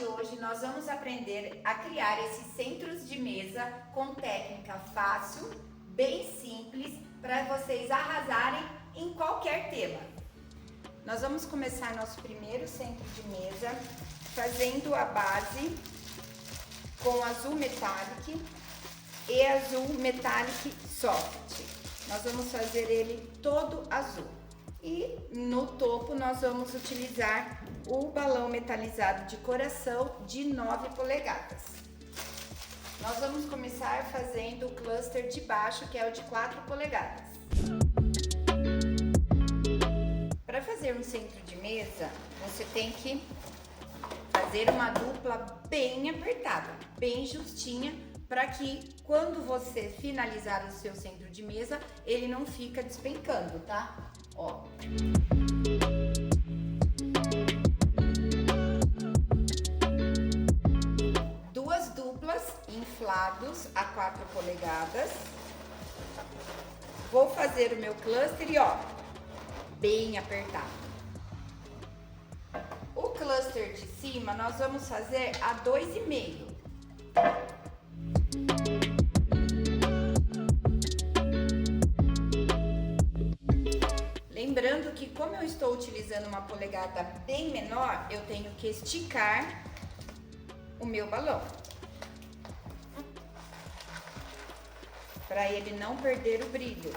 de hoje nós vamos aprender a criar esses centros de mesa com técnica fácil, bem simples, para vocês arrasarem em qualquer tema. Nós vamos começar nosso primeiro centro de mesa fazendo a base com azul metallic e azul metallic soft. Nós vamos fazer ele todo azul. E no topo nós vamos utilizar o balão metalizado de coração de 9 polegadas. Nós vamos começar fazendo o cluster de baixo, que é o de 4 polegadas. Para fazer um centro de mesa, você tem que fazer uma dupla bem apertada, bem justinha, para que quando você finalizar o seu centro de mesa, ele não fica despencando, tá? Ó. Duas duplas inflados a 4 polegadas. Vou fazer o meu cluster e ó, bem apertado. O cluster de cima nós vamos fazer a 2,5. Lembrando que como eu estou utilizando uma polegada bem menor, eu tenho que esticar o meu balão para ele não perder o brilho.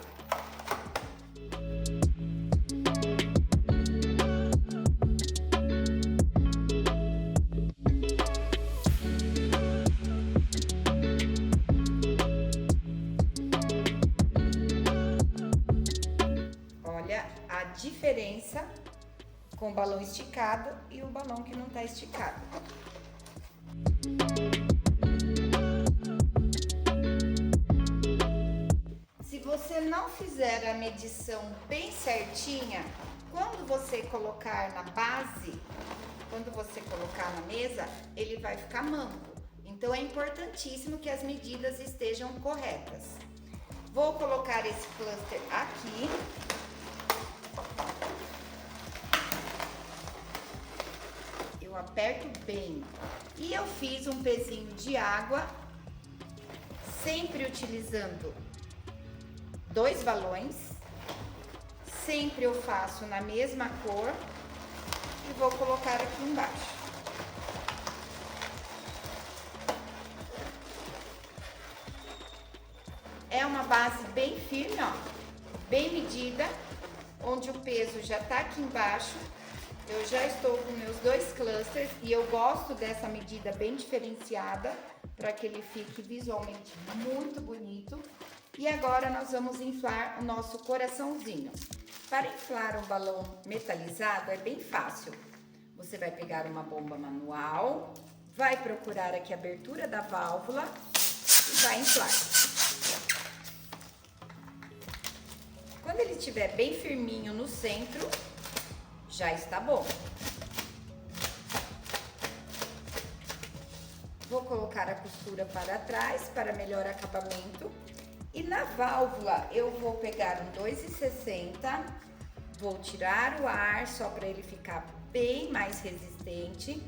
Olha a diferença com o balão esticado e o balão que não está esticado. Se você não fizer a medição bem certinha, quando você colocar na base, quando você colocar na mesa, ele vai ficar manco. Então é importantíssimo que as medidas estejam corretas. Vou colocar esse cluster aqui. Eu aperto bem. E eu fiz um pezinho de água, sempre utilizando 2 balões. Sempre eu faço na mesma cor e vou colocar aqui embaixo. É uma base bem firme, ó, bem medida, onde o peso já tá aqui embaixo. Eu já estou com meus 2 clusters e eu gosto dessa medida bem diferenciada para que ele fique visualmente muito bonito. E agora nós vamos inflar o nosso coraçãozinho. Para inflar um balão metalizado é bem fácil. Você vai pegar uma bomba manual, vai procurar aqui a abertura da válvula e vai inflar. Quando ele estiver bem firminho no centro, já está bom. Vou colocar a costura para trás para melhor acabamento. E na válvula eu vou pegar um 2,60, vou tirar o ar só para ele ficar bem mais resistente.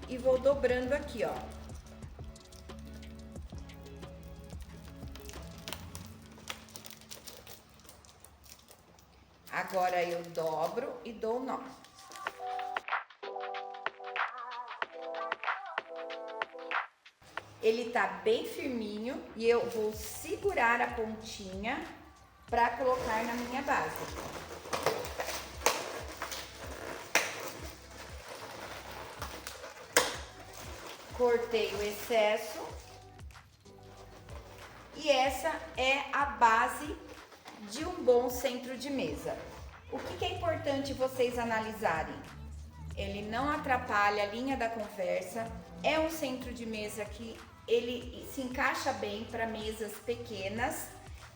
E vou dobrando aqui, ó. Agora eu dobro e dou nó. Ele tá bem firminho e eu vou segurar a pontinha para colocar na minha base. Cortei o excesso. E essa é a base de um bom centro de mesa. O que é importante vocês analisarem? Ele não atrapalha a linha da conversa, é um centro de mesa que ele se encaixa bem para mesas pequenas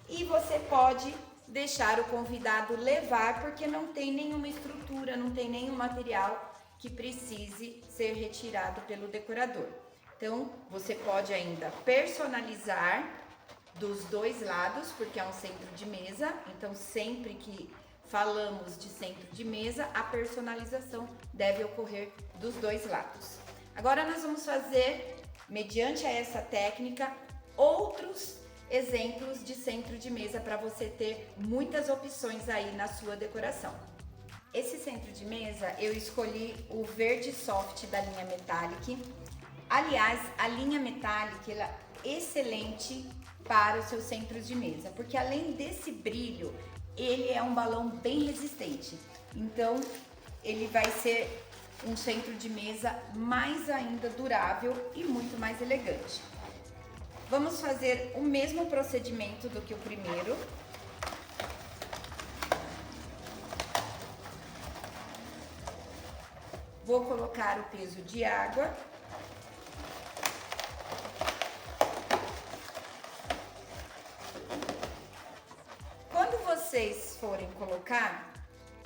e você pode deixar o convidado levar porque não tem nenhuma estrutura, não tem nenhum material que precise ser retirado pelo decorador. Então, você pode ainda personalizar dos 2 lados, porque é um centro de mesa, então sempre que falamos de centro de mesa, a personalização deve ocorrer dos dois lados. Agora nós vamos fazer, mediante essa técnica, outros exemplos de centro de mesa para você ter muitas opções aí na sua decoração. Esse centro de mesa eu escolhi o verde soft da linha Metallic. Aliás, a linha Metallic ela é excelente para os seus centros de mesa, porque além desse brilho, ele é um balão bem resistente. Então, ele vai ser um centro de mesa mais ainda durável e muito mais elegante. Vamos fazer o mesmo procedimento do que o primeiro. Vou colocar o peso de água. Quando vocês forem colocar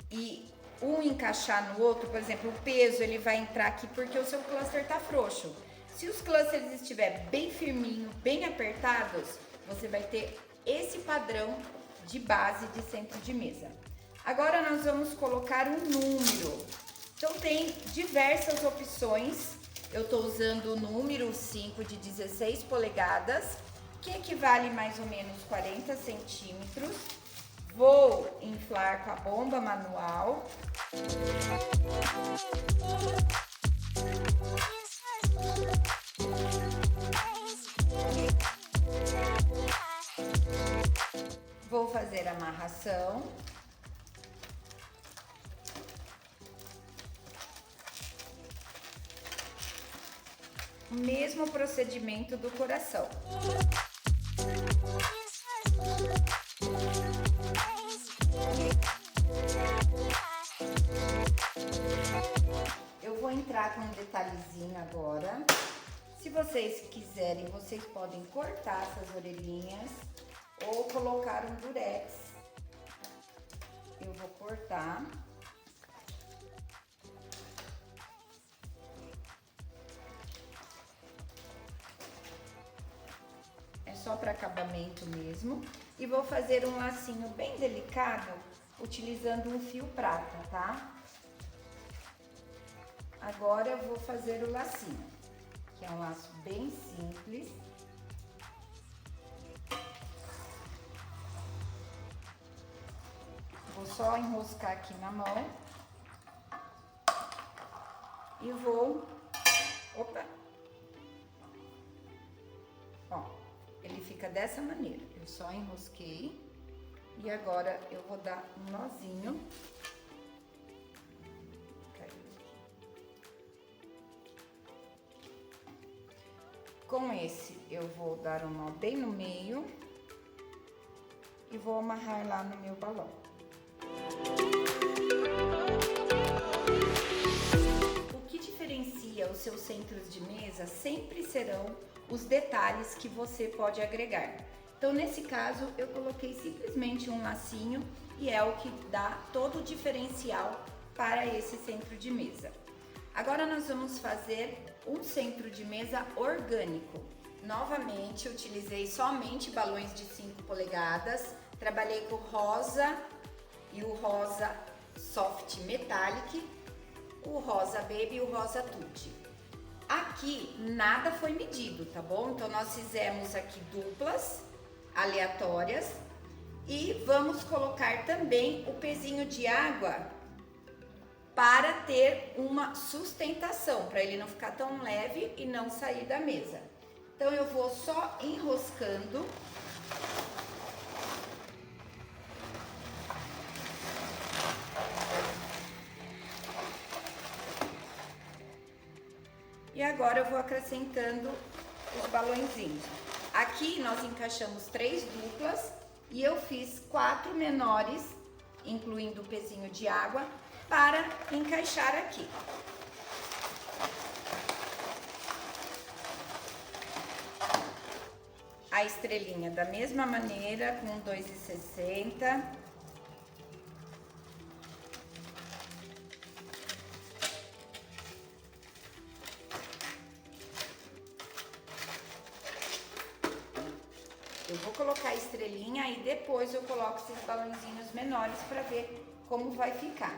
e um encaixar no outro, por exemplo, o peso ele vai entrar aqui porque o seu cluster tá frouxo. Se os clusters estiverem bem firminho, bem apertados, você vai ter esse padrão de base de centro de mesa. Agora nós vamos colocar um número. Então tem diversas opções. Eu estou usando o número 5 de 16 polegadas, que equivale mais ou menos 40 centímetros. Vou inflar com a bomba manual. Vou fazer a amarração. O mesmo procedimento do coração. Eu vou entrar com um detalhezinho agora. Se vocês quiserem, vocês podem cortar essas orelhinhas ou colocar um durex. Eu vou cortar. É só para acabamento mesmo. E vou fazer um lacinho bem delicado, utilizando um fio prata, tá? Agora eu vou fazer o lacinho, que é um laço bem simples. Vou só enroscar aqui na mão. E vou... Opa! Ó, ele fica dessa maneira. Eu só enrosquei. E agora eu vou dar um nozinho. Com esse eu vou dar um nó bem no meio e vou amarrar lá no meu balão. O que diferencia os seus centros de mesa sempre serão os detalhes que você pode agregar. Então, nesse caso, eu coloquei simplesmente um lacinho e é o que dá todo o diferencial para esse centro de mesa. Agora nós vamos fazer um centro de mesa orgânico. Novamente, utilizei somente balões de 5 polegadas, trabalhei com o rosa e o rosa soft metallic, o rosa baby e o rosa tutti. Aqui nada foi medido, tá bom? Então nós fizemos aqui duplas aleatórias e vamos colocar também o pezinho de água para ter uma sustentação, para ele não ficar tão leve e não sair da mesa. Então eu vou só enroscando. E agora eu vou acrescentando os balõezinhos. Aqui nós encaixamos 3 duplas e eu fiz 4 menores, incluindo o pezinho de água, para encaixar aqui. A estrelinha da mesma maneira, com 2,60. Eu vou colocar a estrelinha e depois eu coloco esses balãozinhos menores para ver como vai ficar.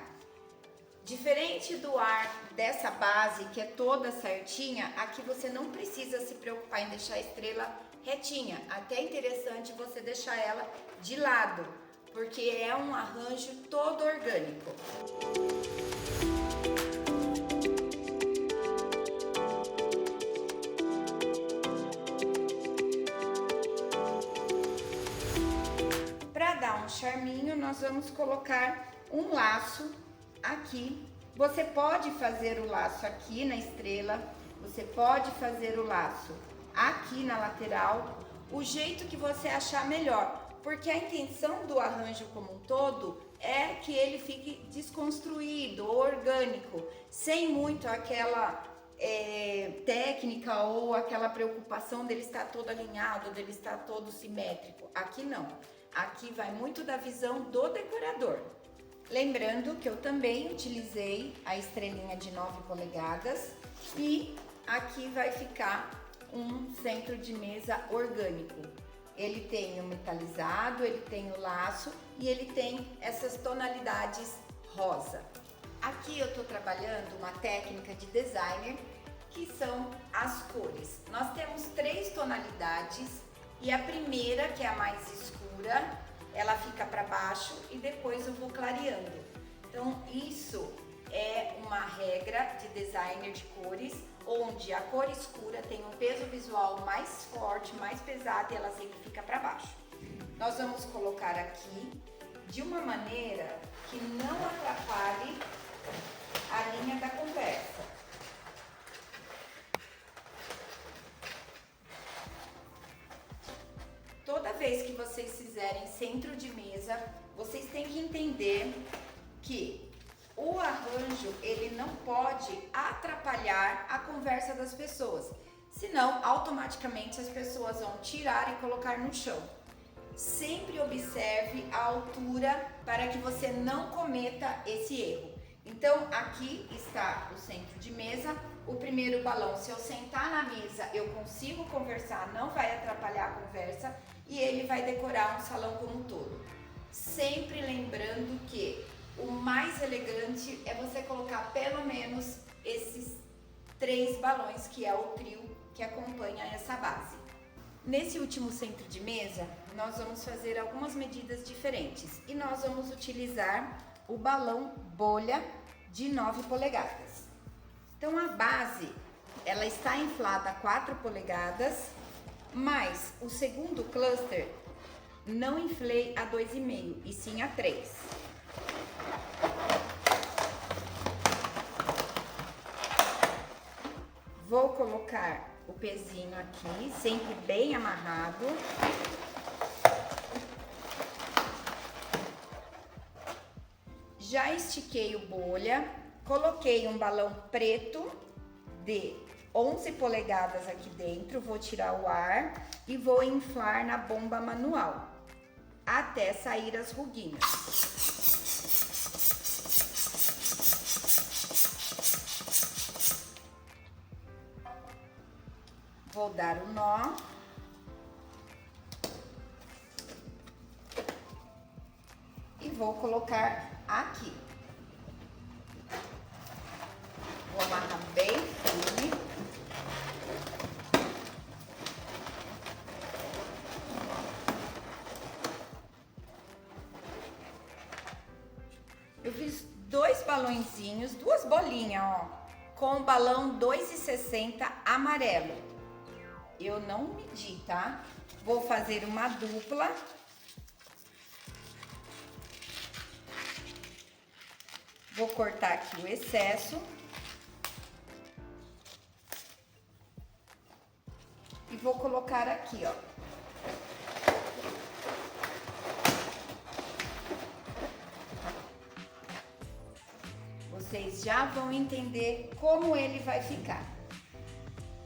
Diferente do ar dessa base, que é toda certinha, aqui você não precisa se preocupar em deixar a estrela retinha. Até é interessante você deixar ela de lado, porque é um arranjo todo orgânico. Para dar um charminho, nós vamos colocar um laço aqui. Você pode fazer o laço aqui na estrela, você pode fazer o laço aqui na lateral, o jeito que você achar melhor, porque a intenção do arranjo como um todo é que ele fique desconstruído, orgânico, sem muito aquela técnica ou aquela preocupação dele estar todo alinhado, dele estar todo simétrico. Aqui não, aqui vai muito da visão do decorador. Lembrando que eu também utilizei a estrelinha de 9 polegadas e aqui vai ficar um centro de mesa orgânico. Ele tem o metalizado, ele tem o laço e ele tem essas tonalidades rosa. Aqui eu tô trabalhando uma técnica de designer que são as cores. Nós temos 3 tonalidades e a primeira, que é a mais escura, ela fica para baixo e depois eu vou clareando. Então isso é uma regra de designer de cores, onde a cor escura tem um peso visual mais forte, mais pesado e ela sempre fica para baixo. Nós vamos colocar aqui de uma maneira que não atrapalhe a linha da conversa. Toda vez que vocês fizerem centro de mesa, vocês têm que entender que o arranjo, ele não pode atrapalhar a conversa das pessoas, senão automaticamente as pessoas vão tirar e colocar no chão. Sempre observe a altura para que você não cometa esse erro. Então aqui está o centro de mesa, o primeiro balão, se eu sentar na mesa eu consigo conversar, não vai atrapalhar a conversa e ele vai decorar um salão como um todo. Sempre lembrando que o mais elegante é você colocar pelo menos esses 3 balões, que é o trio que acompanha essa base. Nesse último centro de mesa, nós vamos fazer algumas medidas diferentes e nós vamos utilizar o balão bolha de 9 polegadas. Então a base, ela está inflada a 4 polegadas, mas o segundo cluster não inflei a 2,5 e sim a 3. Vou colocar o pezinho aqui, sempre bem amarrado. Já estiquei o bolha, coloquei um balão preto de 11 polegadas aqui dentro, vou tirar o ar e vou inflar na bomba manual, até sair as ruguinhas. Vou dar o nó. E vou colocar aqui. Vou amarrar bem firme. Eu fiz 2 balõezinhos, 2 bolinhas, ó, com o balão 2,60 amarelo. Eu não medi, tá? Vou fazer uma dupla. Vou cortar aqui o excesso. E vou colocar aqui, ó. Vocês já vão entender como ele vai ficar.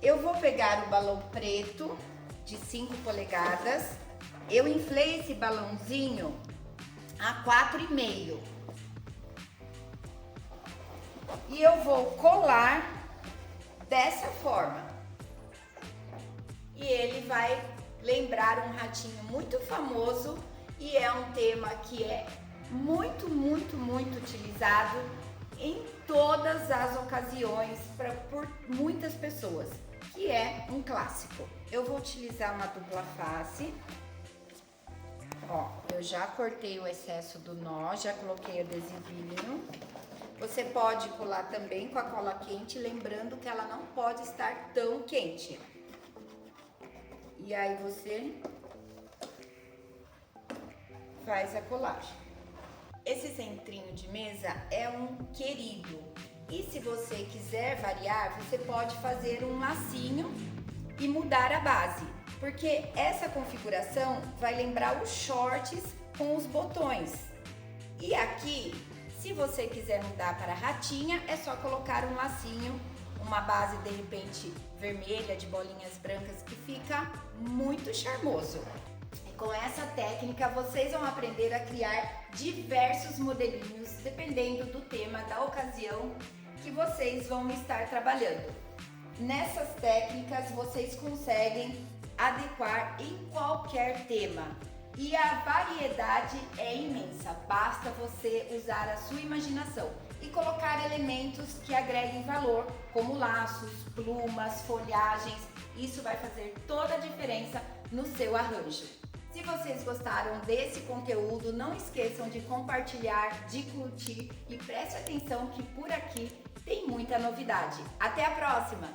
Eu vou pegar o balão preto de 5 polegadas. Eu inflei esse balãozinho a 4,5. E eu vou colar dessa forma. E ele vai lembrar um ratinho muito famoso e é um tema que é muito utilizado em todas as ocasiões por muitas pessoas, que é um clássico. Eu vou utilizar uma dupla face. Ó, eu já cortei o excesso do nó, já coloquei o adesivinho. Você pode colar também com a cola quente, lembrando que ela não pode estar tão quente. E aí você faz a colagem. Esse centrinho de mesa é um querido. E se você quiser variar, você pode fazer um lacinho e mudar a base. Porque essa configuração vai lembrar os shorts com os botões. E aqui, se você quiser mudar para ratinha, é só colocar um lacinho, uma base de repente vermelha de bolinhas brancas que fica muito charmoso. E com essa técnica vocês vão aprender a criar diversos modelinhos dependendo do tema da ocasião que vocês vão estar trabalhando. Nessas técnicas vocês conseguem adequar em qualquer tema e a variedade é imensa, basta você usar a sua imaginação e colocar elementos que agreguem valor, como laços, plumas, folhagens. Isso vai fazer toda a diferença no seu arranjo. Se vocês gostaram desse conteúdo, não esqueçam de compartilhar, de curtir e preste atenção que por aqui tem muita novidade. Até a próxima!